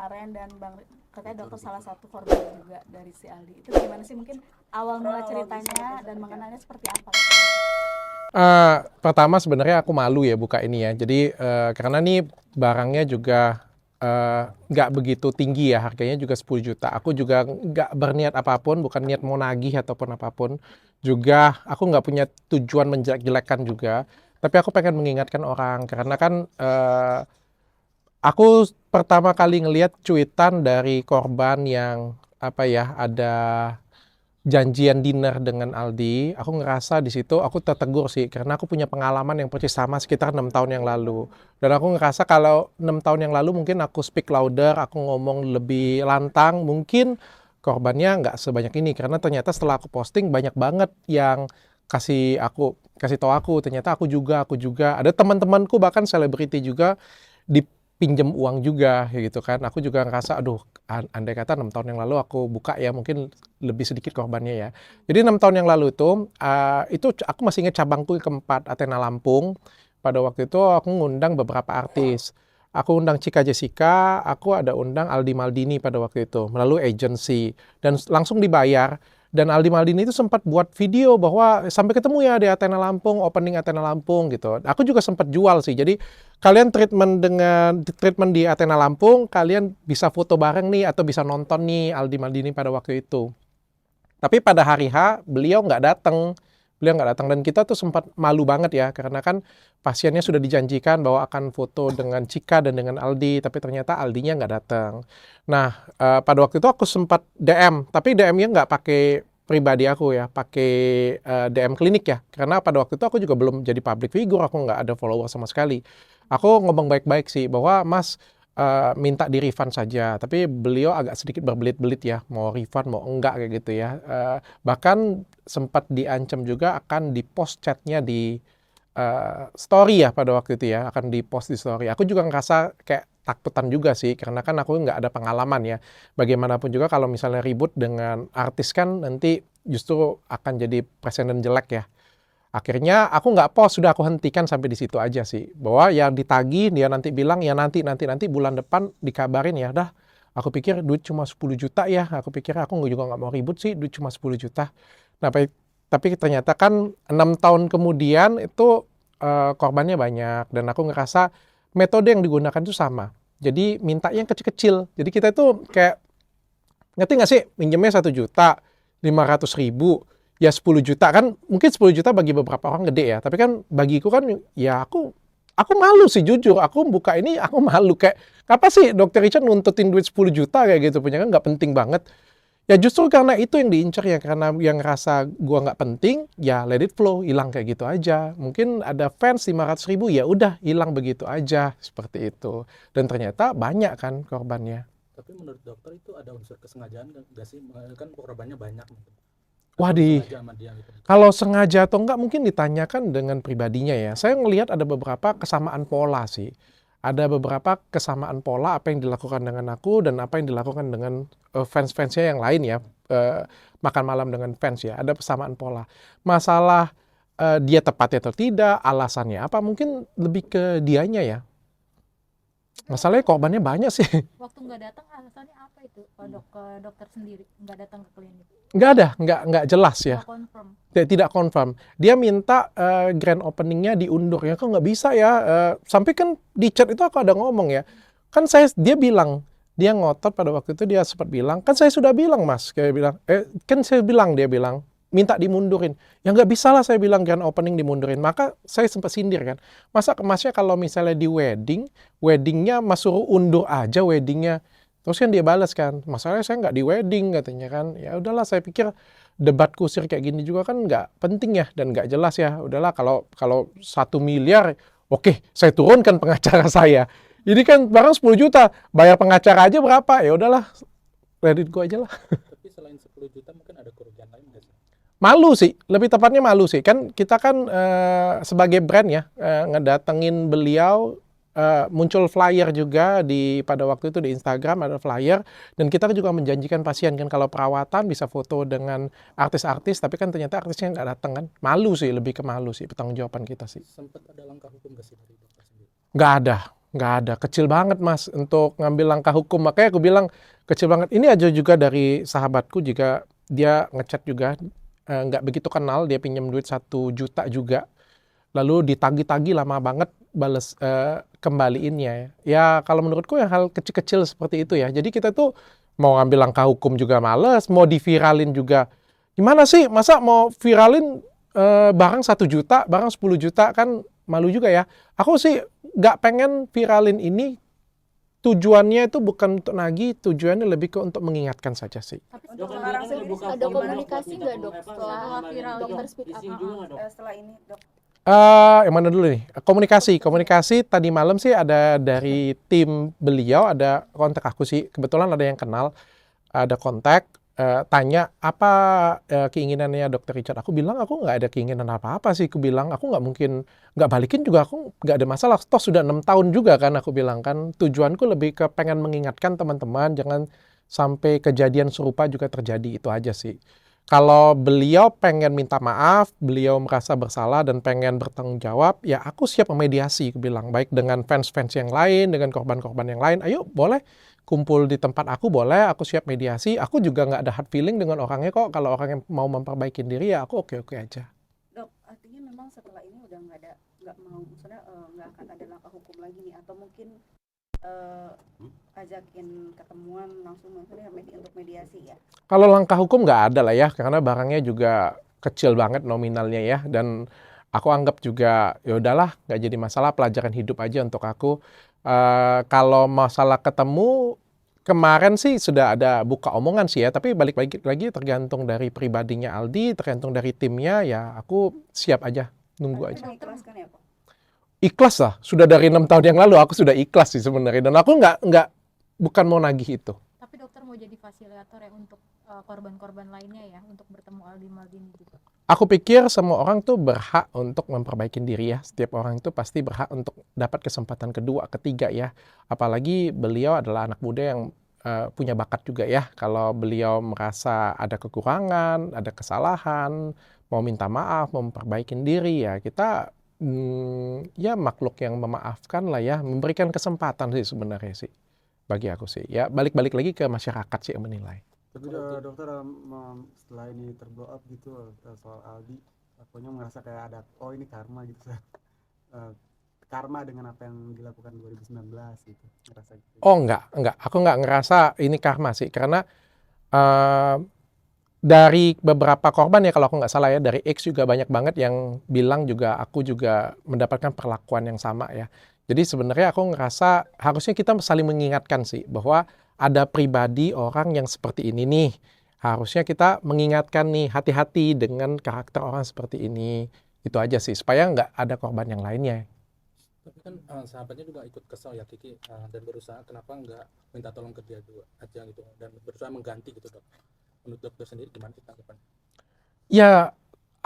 Aren dan Bang katanya dokter salah satu korban juga dari si Aldi. Itu gimana sih mungkin awal mula ceritanya dan mengenalnya seperti apa? Pertama sebenarnya aku malu ya buka ini ya. Jadi karena nih barangnya juga nggak begitu tinggi ya, harganya juga 10 juta. Aku juga nggak berniat apapun, bukan niat mau nagih ataupun apapun. Juga aku nggak punya tujuan menjelek-jelekan juga. Tapi aku pengen mengingatkan orang karena kan aku pertama kali ngelihat cuitan dari korban yang apa ya, ada janjian dinner dengan Aldi. Aku ngerasa di situ aku tertegur sih karena aku punya pengalaman yang persis sama sekitar 6 tahun yang lalu. Dan aku ngerasa kalau 6 tahun yang lalu mungkin aku speak louder, aku ngomong lebih lantang, mungkin korbannya nggak sebanyak ini karena ternyata setelah aku posting banyak banget yang kasih tahu aku, ternyata aku juga ada teman-temanku bahkan selebriti juga dipinjam uang juga gitu kan. Aku juga ngerasa aduh, andai kata 6 tahun yang lalu aku buka ya mungkin lebih sedikit korbannya ya. Jadi 6 tahun yang lalu itu aku masih ingat cabangku yang keempat, Athena Lampung. Pada waktu itu aku ngundang beberapa artis. Aku undang Cika Jessica, aku ada undang Aldi Maldini pada waktu itu melalui agency dan langsung dibayar. Dan Aldi Maldini itu sempat buat video bahwa sampai ketemu ya di Athena Lampung, opening Athena Lampung gitu. Aku juga sempat jual sih. Jadi kalian treatment di Athena Lampung, kalian bisa foto bareng nih atau bisa nonton nih Aldi Maldini pada waktu itu. Tapi pada hari H beliau nggak datang. Beliau nggak datang dan kita tuh sempat malu banget ya karena kan pasiennya sudah dijanjikan bahwa akan foto dengan Cika dan dengan Aldi, tapi ternyata Aldinya nggak datang. Nah, pada waktu itu aku sempat DM, tapi DM-nya nggak pakai pribadi aku ya, pakai DM klinik ya. Karena pada waktu itu aku juga belum jadi public figure, aku nggak ada follower sama sekali. Aku ngomong baik-baik sih bahwa Mas minta di refund saja, tapi beliau agak sedikit berbelit-belit ya, mau refund mau enggak kayak gitu ya. Bahkan sempat diancam juga akan di-post chatnya di story ya pada waktu itu ya, akan di-post di story. Aku juga ngerasa kayak takutan juga sih, karena kan aku nggak ada pengalaman ya. Bagaimanapun juga kalau misalnya ribut dengan artis kan nanti justru akan jadi presiden jelek ya. Akhirnya aku nggak post, sudah aku hentikan sampai di situ aja sih. Bahwa yang ditagih dia nanti bilang ya nanti bulan depan dikabarin ya. Dah, aku pikir duit cuma 10 juta ya. Aku pikir aku juga nggak mau ribut sih, duit cuma 10 juta. Nah, tapi ternyata kan 6 tahun kemudian itu korbannya banyak dan aku ngerasa metode yang digunakan itu sama. Jadi minta yang kecil-kecil. Jadi kita itu kayak ngerti nggak sih minjemnya 1 juta 500 ribu ya 10 juta kan mungkin 10 juta bagi beberapa orang gede ya tapi kan bagiku kan ya aku malu sih jujur aku buka ini aku malu kayak apa sih Dokter Richard nuntutin duit 10 juta kayak gitu punya kan nggak penting banget ya justru karena itu yang diincar ya karena yang ngerasa gua nggak penting ya let it flow hilang kayak gitu aja mungkin ada fans 500 ribu ya udah hilang begitu aja seperti itu dan ternyata banyak kan korbannya. Tapi menurut dokter itu ada unsur kesengajaan nggak sih? Kan korbannya banyak gitu. Wah, Atau sengaja sama dia gitu. kalau sengaja atau enggak mungkin ditanyakan dengan pribadinya ya. Saya ngelihat ada beberapa kesamaan pola sih. Ada beberapa kesamaan pola apa yang dilakukan dengan aku dan apa yang dilakukan dengan fans-fansnya yang lain ya. Makan malam dengan fans ya. Ada kesamaan pola. Masalah dia tepat atau tidak, alasannya apa, mungkin lebih ke dianya ya. Masalahnya korbannya banyak sih. Waktu nggak datang alasannya apa itu? Ke dokter sendiri nggak datang ke klinik? Nggak ada, nggak jelas ya. Nggak confirm. Tidak confirm. Dia minta grand openingnya diundur ya. Kok nggak bisa ya? Sampai kan di chat itu aku ada ngomong ya. Kan dia bilang, dia ngotot pada waktu itu dia sempat bilang, kan saya sudah bilang mas, kayak bilang, kan saya bilang dia bilang minta dimundurin. Ya nggak bisa lah saya bilang grand opening dimundurin. Maka saya sempat sindir kan. Masa masnya kalau misalnya di weddingnya mas suruh undur aja weddingnya. Terus kan dia balas kan, masalahnya saya nggak di wedding katanya kan. Ya udahlah saya pikir debat kusir kayak gini juga kan nggak penting ya dan nggak jelas ya. Udahlah kalau 1 miliar, oke saya turunkan pengacara saya. Ini kan barang 10 juta, bayar pengacara aja berapa? Ya udahlah, let it go aja lah. Tapi selain 10 juta mungkin ada kerugian lain nggak sih? Malu sih, lebih tepatnya malu sih. Kan kita kan sebagai brand ya, ngedatengin beliau, muncul flyer juga pada waktu itu di Instagram ada flyer dan kita juga menjanjikan pasien kan kalau perawatan bisa foto dengan artis-artis tapi kan ternyata artisnya nggak datang kan malu sih lebih ke malu sih pertanggungjawaban kita sih Sempat ada langkah hukum nggak sih dari dokter sendiri? nggak ada nggak ada, kecil banget Mas untuk ngambil langkah hukum. Makanya aku bilang kecil banget. Ini aja juga dari sahabatku juga, dia ngechat juga, nggak begitu kenal, dia pinjam duit 1 juta juga. Lalu ditagi-tagi lama banget bales kembaliinnya. Ya kalau menurutku yang hal kecil-kecil seperti itu ya. Jadi kita tuh mau ngambil langkah hukum juga males, mau diviralin juga. Gimana sih? Masa mau viralin barang 1 juta, barang 10 juta kan malu juga ya. Aku sih nggak pengen viralin ini, tujuannya itu bukan untuk nagih, tujuannya lebih ke untuk mengingatkan saja sih. Tapi Dok, setelah kan sendiri buka ada form komunikasi minta nggak tolong dok apa, setelah sama viral dia, dokter speak up? disinggung juga nggak, Dok? Setelah ini dok, Yang mana dulu nih? Komunikasi tadi malam sih ada dari tim beliau, ada kontak aku sih. Kebetulan ada yang kenal, ada kontak, tanya apa keinginannya Dokter Richard. Aku bilang aku nggak ada keinginan apa-apa sih. Aku bilang aku nggak mungkin nggak balikin juga, aku nggak ada masalah. Toh sudah 6 tahun juga kan, aku bilang kan. Tujuanku lebih ke pengen mengingatkan teman-teman jangan sampai kejadian serupa juga terjadi, itu aja sih. Kalau beliau pengen minta maaf, beliau merasa bersalah dan pengen bertanggung jawab, ya aku siap memediasi, aku bilang. Baik dengan fans-fans yang lain, dengan korban-korban yang lain, ayo boleh kumpul di tempat aku, boleh, aku siap mediasi. Aku juga nggak ada hard feeling dengan orangnya kok. Kalau orang yang mau memperbaiki diri, ya aku oke-oke aja. dok artinya memang setelah ini udah nggak mau, maksudnya nggak akan ada langkah hukum lagi nih, atau mungkin ajakin ketemuan langsung, maksudnya untuk mediasi ya. Kalau langkah hukum nggak ada lah ya, karena barangnya juga kecil banget nominalnya ya. Dan aku anggap juga ya udahlah, nggak jadi masalah, pelajaran hidup aja untuk aku. Kalau masalah ketemu, kemarin sih sudah ada buka omongan sih ya, tapi balik lagi tergantung dari pribadinya Aldi, tergantung dari timnya, ya aku siap aja, nunggu aja. Mengikhlaskan ya Pak? Ikhlas lah, sudah dari 6 tahun yang lalu aku sudah ikhlas sih sebenarnya. Dan aku bukan mau nagih itu. Tapi dokter mau jadi fasilitator ya untuk korban-korban lainnya ya, untuk bertemu Aldi Maldini juga. Aku pikir semua orang tuh berhak untuk memperbaiki diri ya. Setiap orang itu pasti berhak untuk dapat kesempatan kedua, ketiga ya. Apalagi beliau adalah anak muda yang punya bakat juga ya. Kalau beliau merasa ada kekurangan, ada kesalahan, mau minta maaf, mau memperbaiki diri, ya kita ya makhluk yang memaafkan lah ya. Memberikan kesempatan sih sebenarnya sih. Bagi aku sih. Ya balik-balik lagi ke masyarakat sih yang menilai. Tapi dokter, setelah ini terblow up gitu soal Aldi, akunya merasa kayak ada, oh ini karma gitu. Karma dengan apa yang dilakukan 2019 gitu, ngerasa gitu. Oh enggak, aku enggak ngerasa ini karma sih, karena dari beberapa korban ya, kalau aku nggak salah ya, dari X juga banyak banget yang bilang juga aku juga mendapatkan perlakuan yang sama ya. Jadi sebenarnya aku ngerasa harusnya kita saling mengingatkan sih, bahwa ada pribadi orang yang seperti ini nih. Harusnya kita mengingatkan nih, hati-hati dengan karakter orang seperti ini. Itu aja sih, supaya nggak ada korban yang lainnya. Tapi kan sahabatnya juga ikut kesal ya Kiki, dan berusaha kenapa nggak minta tolong ke dia dua aja gitu, dan berusaha mengganti gitu dok. Menurut dokter sendiri gimana sih tanggapan? Ya,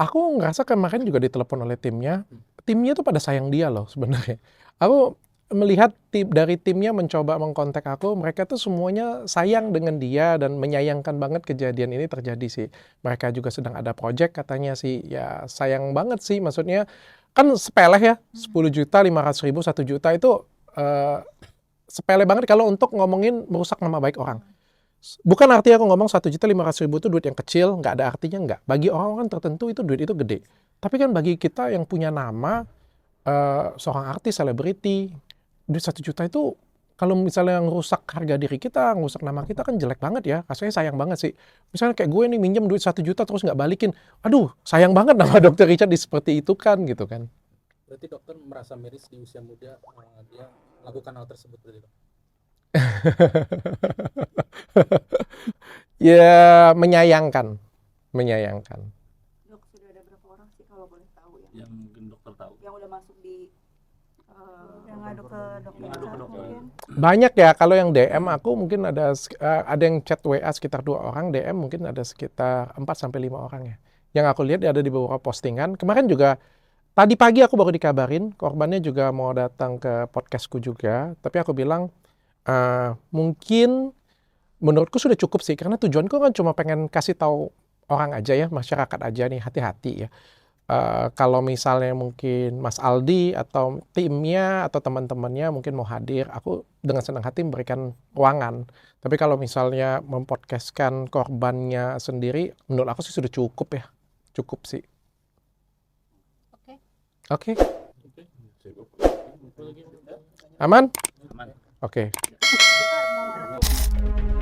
aku ngerasa kemarin juga ditelepon oleh timnya. Timnya tuh pada sayang dia loh sebenarnya. Aku melihat dari timnya mencoba mengkontak aku, mereka tuh semuanya sayang dengan dia dan menyayangkan banget kejadian ini terjadi sih. Mereka juga sedang ada project katanya sih, ya sayang banget sih, maksudnya kan sepele ya, 10 juta, 500 ribu, 1 juta itu sepele banget kalau untuk ngomongin merusak nama baik orang. Bukan artinya aku ngomong 1 juta 500 ribu itu duit yang kecil, nggak ada artinya, nggak. Bagi orang-orang tertentu itu duit itu gede. Tapi kan bagi kita yang punya nama, seorang artis, selebriti, duit 1 juta itu kalau misalnya ngerusak harga diri kita, ngerusak nama kita kan jelek banget ya. Rasanya sayang banget sih. Misalnya kayak gue nih minjem duit 1 juta terus nggak balikin. Aduh, sayang banget nama Dokter Richard seperti itu kan gitu kan. Berarti dokter merasa miris di usia muda dia melakukan hal tersebut berarti dok? Ya menyayangkan. Dok, sudah ada berapa orang sih kalau boleh tahu Yang mungkin dokter tahu. yang udah masuk di Yang ngadu ke dokter Ngadu ke Richard dokter. mungkin. Banyak ya, kalau yang DM aku mungkin ada yang chat WA sekitar 2 orang, DM mungkin ada sekitar 4-5 orang ya. Yang aku lihat ada di beberapa postingan. Kemarin juga, tadi pagi aku baru dikabarin, korbannya juga mau datang ke podcastku juga. Tapi aku bilang, mungkin menurutku sudah cukup sih, karena tujuanku kan cuma pengen kasih tahu orang aja ya, masyarakat aja nih, hati-hati ya. kalau misalnya mungkin Mas Aldi atau timnya atau teman-temannya mungkin mau hadir, aku dengan senang hati memberikan ruangan. Tapi kalau misalnya mempodcastkan korbannya sendiri, menurut aku sih sudah cukup ya. Cukup sih. Oke. Oke. Aman? Aman. Oke. Kita mau